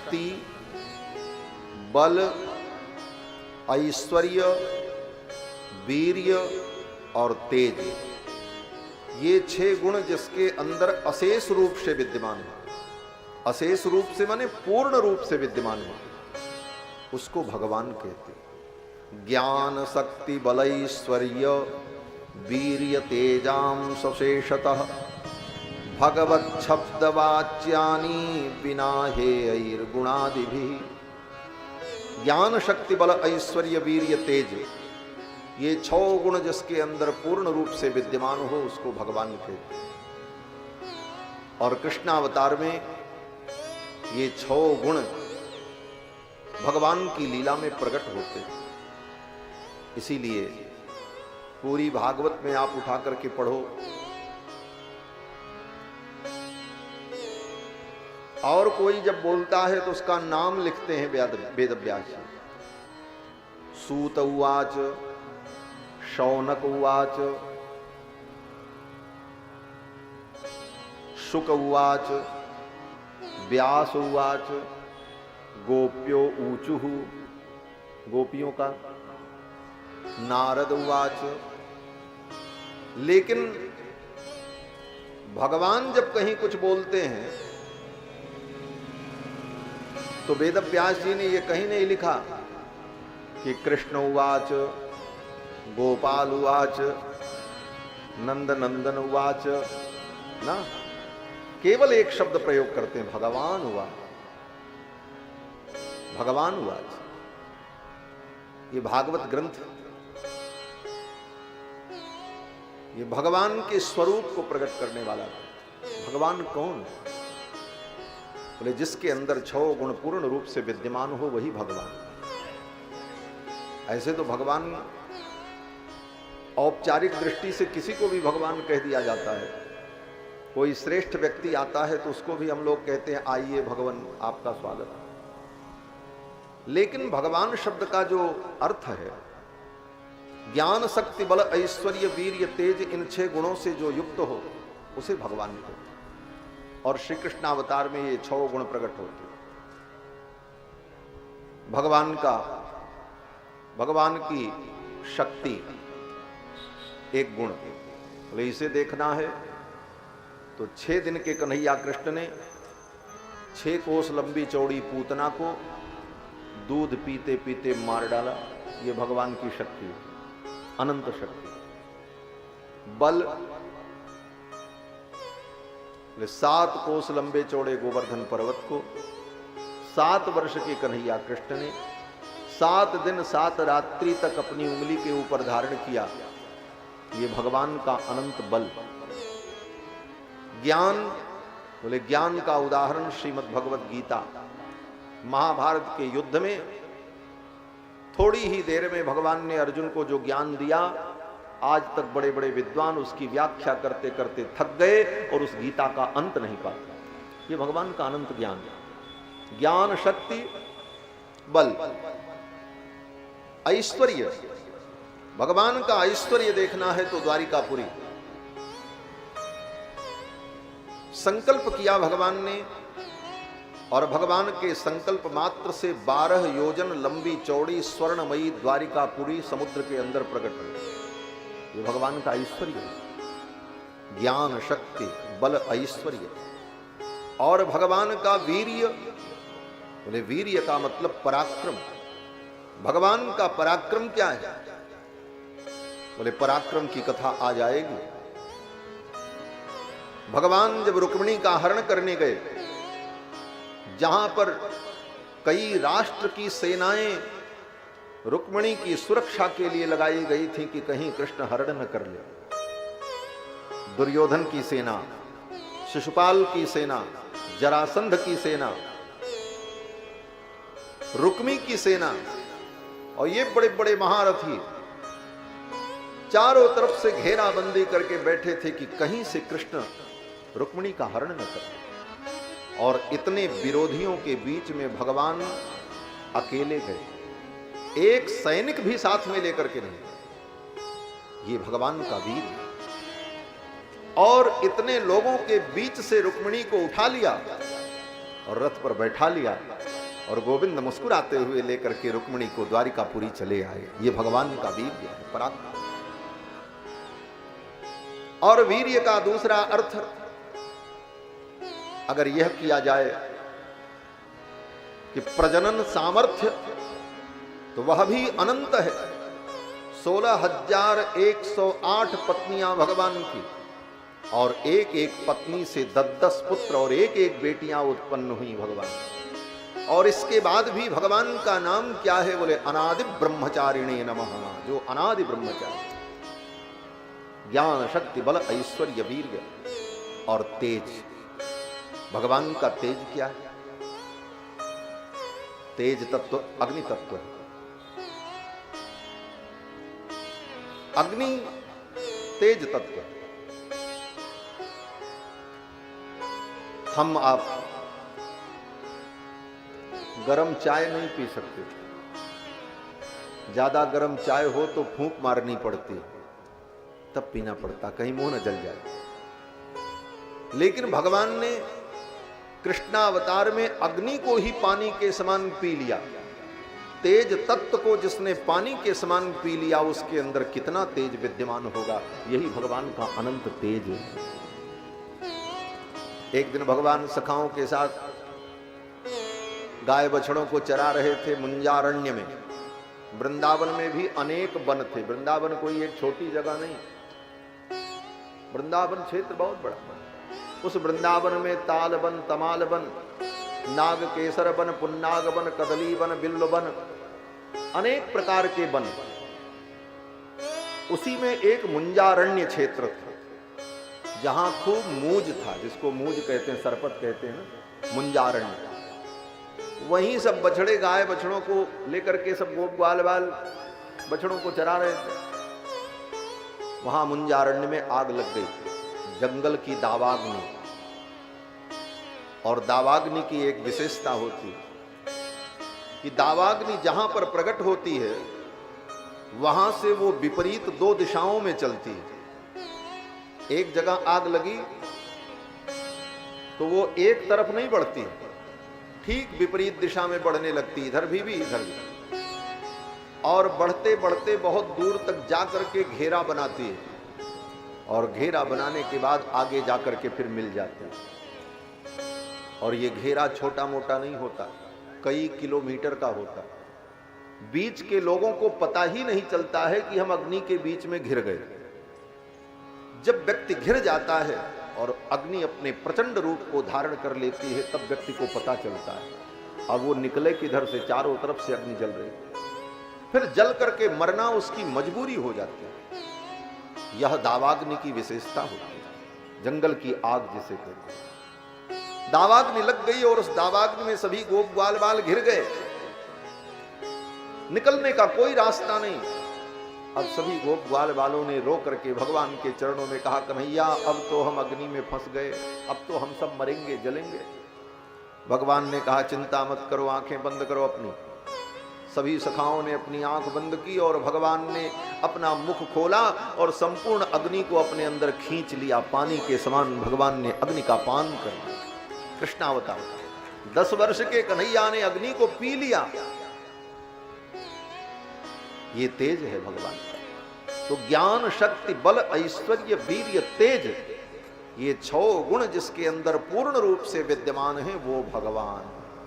शक्ति, बल, ऐश्वर्य, वीर्य और तेज, ये 6 गुण जिसके अंदर अशेष रूप से विद्यमान है, अशेष रूप से माने पूर्ण रूप से विद्यमान है, उसको भगवान कहते हैं। ज्ञान शक्ति बल ऐश्वर्य वीर्य तेजाम सशेषतः भगवत शब्द वाच्यानि बिना हेयर गुणादिभिः। ज्ञान शक्ति बल ऐश्वर्य वीर्य तेज, ये 6 गुण जिसके अंदर पूर्ण रूप से विद्यमान हो उसको भगवान कहते हैं। और कृष्णावतार में ये 6 गुण भगवान की लीला में प्रकट होते हैं। इसीलिए पूरी भागवत में आप उठा करके पढ़ो, और कोई जब बोलता है तो उसका नाम लिखते हैं वेदव्यास जी। सूत उवाच, शौनक उवाच, शुक उवाच, व्यास उवाच, गोप्यो ऊचुः, गोपियों का, नारद उवाच। लेकिन भगवान जब कहीं कुछ बोलते हैं तो वेदव्यास जी ने ये कहीं नहीं लिखा कि कृष्ण उवाच, गोपाल उवाच, नंद नंदन उवाच, ना, केवल एक शब्द प्रयोग करते हैं, भगवान उवाच, भगवान उवाच। ये भागवत ग्रंथ, ये भगवान के स्वरूप को प्रकट करने वाला है। भगवान कौन? बोले जिसके अंदर 6 गुण पूर्ण रूप से विद्यमान हो वही भगवान। ऐसे तो भगवान औपचारिक दृष्टि से किसी को भी भगवान कह दिया जाता है। कोई श्रेष्ठ व्यक्ति आता है तो उसको भी हम लोग कहते हैं आइए भगवान आपका स्वागत। लेकिन भगवान शब्द का जो अर्थ है, ज्ञान शक्ति बल ऐश्वर्य वीर्य तेज, इन 6 गुणों से जो युक्त हो उसे भगवान कहते हैं। और श्री कृष्ण अवतार में ये 6 गुण प्रकट होते हैं। भगवान का, भगवान की शक्ति एक गुण, बोले इसे देखना है तो 6 दिन के कन्हैया कृष्ण ने 6 कोस लंबी चौड़ी पूतना को दूध पीते पीते मार डाला। ये भगवान की शक्ति है, अनंत शक्ति। बल, 7 कोस लंबे चौड़े गोवर्धन पर्वत को 7 वर्ष के कन्हैया कृष्ण ने 7 दिन 7 रात्रि तक अपनी उंगली के ऊपर धारण किया। ये भगवान का अनंत बल। ज्ञान, बोले ज्ञान का उदाहरण श्रीमद् भगवत गीता, महाभारत के युद्ध में थोड़ी ही देर में भगवान ने अर्जुन को जो ज्ञान दिया, आज तक बड़े बड़े विद्वान उसकी व्याख्या करते करते थक गए और उस गीता का अंत नहीं पाते। ये भगवान का अनंत ज्ञान है। ज्ञान शक्ति बल ऐश्वर्य, भगवान का ऐश्वर्य देखना है तो द्वारिकापुरी। संकल्प किया भगवान ने और भगवान के संकल्प मात्र से 12 योजन लंबी चौड़ी स्वर्णमयी द्वारिकापुरी समुद्र के अंदर प्रकट हुई। ये भगवान का ऐश्वर्य, ज्ञान शक्ति बल ऐश्वर्य। और भगवान का वीर्य, बोले वीर्य का मतलब पराक्रम। भगवान का पराक्रम क्या है? बोले पराक्रम की कथा आ जाएगी। भगवान जब रुक्मिणी का हरण करने गए, जहां पर कई राष्ट्र की सेनाएं रुक्मिणी की सुरक्षा के लिए लगाई गई थी कि कहीं कृष्ण हरण न कर ले। दुर्योधन की सेना, शिशुपाल की सेना, जरासंध की सेना, रुक्मी की सेना, और ये बड़े बड़े महारथी चारों तरफ से घेराबंदी करके बैठे थे कि कहीं से कृष्ण रुक्मिणी का हरण न कर। और इतने विरोधियों के बीच में भगवान अकेले गए, एक सैनिक भी साथ में लेकर के नहीं। ये भगवान का वीर है। और इतने लोगों के बीच से रुक्मिणी को उठा लिया और रथ पर बैठा लिया और गोविंद मुस्कुराते हुए लेकर के रुक्मिणी को द्वारिकापुरी चले आए। ये भगवान का वीर्य है, पराक्रम। और वीर्य का दूसरा अर्थ अगर यह किया जाए कि प्रजनन सामर्थ्य, तो वह भी अनंत है। 16,108 पत्नियां भगवान की, और एक एक पत्नी से 10-10 पुत्र और एक एक बेटियां उत्पन्न हुई भगवान। और इसके बाद भी भगवान का नाम क्या है? बोले अनादि ब्रह्मचारिणे नमः, जो अनादि ब्रह्मचारी। ज्ञान शक्ति बल ऐश्वर्य वीर्य और तेज। भगवान का तेज क्या है? तेज तत्व अग्नि तत्व है। अग्नि तेज तत्व। हम आप गरम चाय नहीं पी सकते। ज्यादा गरम चाय हो तो फूंक मारनी पड़ती, तब पीना पड़ता, कहीं मुंह न जल जाए। लेकिन भगवान ने कृष्णावतार में अग्नि को ही पानी के समान पी लिया। तेज तत्व को जिसने पानी के समान पी लिया, उसके अंदर कितना तेज विद्यमान होगा। यही भगवान का अनंत तेज है। एक दिन भगवान सखाओं के साथ गाय बछड़ों को चरा रहे थे मुंजारण्य में। वृंदावन में भी अनेक वन थे। वृंदावन कोई एक छोटी जगह नहीं, वृंदावन क्षेत्र बहुत बड़ा। उस वृंदावन में ताल वन, तमाल वन, नाग केसर वन, पुन्नाग वन, कदली वन, बिल्व वन, अनेक प्रकार के वन। उसी में एक मुंजारण्य क्षेत्र था जहां खूब मूज था, जिसको मूज कहते हैं, सरपत कहते हैं, मुंजारण्य। वहीं सब बछड़े गाय बछड़ों को लेकर के सब गोप ग्वाल बाल बछड़ों को चरा रहे थे। वहां मुंजारण्य में आग लग गई, जंगल की दावाग्नि। और दावाग्नि की एक विशेषता होती है कि दावाग्नि जहां पर प्रकट होती है वहां से वो विपरीत 2 दिशाओं में चलती है। एक जगह आग लगी तो वो एक तरफ नहीं बढ़ती, ठीक विपरीत दिशा में बढ़ने लगती, इधर भी इधर भी। और बढ़ते बढ़ते बहुत दूर तक जाकर के घेरा बनाती है, और घेरा बनाने के बाद आगे जाकर के फिर मिल जाते हैं। और ये घेरा छोटा मोटा नहीं होता, कई किलोमीटर का होता। बीच के लोगों को पता ही नहीं चलता है कि हम अग्नि के बीच में घिर गए। जब व्यक्ति घिर जाता है और अग्नि अपने प्रचंड रूप को धारण कर लेती है, तब व्यक्ति को पता चलता है। अब वो निकले किधर से, चारों तरफ से अग्नि जल रही, फिर जल करके मरना उसकी मजबूरी हो जाती है। यह दावाग्नि की विशेषता होती है, जंगल की आग जिसे कहते हैं। दावाग्नि लग गई और उस दावाग्नि में सभी गोप ग्वाल बाल घिर गए, निकलने का कोई रास्ता नहीं। अब सभी गोप ग्वाल बालों ने रो करके भगवान के चरणों में कहा, कन्हैया अब तो हम अग्नि में फंस गए, अब तो हम सब मरेंगे, जलेंगे। भगवान ने कहा, चिंता मत करो, आंखें बंद करो अपनी। सभी सखाओं ने अपनी आंख बंद की और भगवान ने अपना मुख खोला और संपूर्ण अग्नि को अपने अंदर खींच लिया। पानी के समान भगवान ने अग्नि का पान कर लिया। कृष्णावतार 10 वर्ष के कन्हैया ने अग्नि को पी लिया। ये तेज है भगवान का। तो ज्ञान शक्ति बल ऐश्वर्य वीर्य तेज, ये 6 गुण जिसके अंदर पूर्ण रूप से विद्यमान है वो भगवान।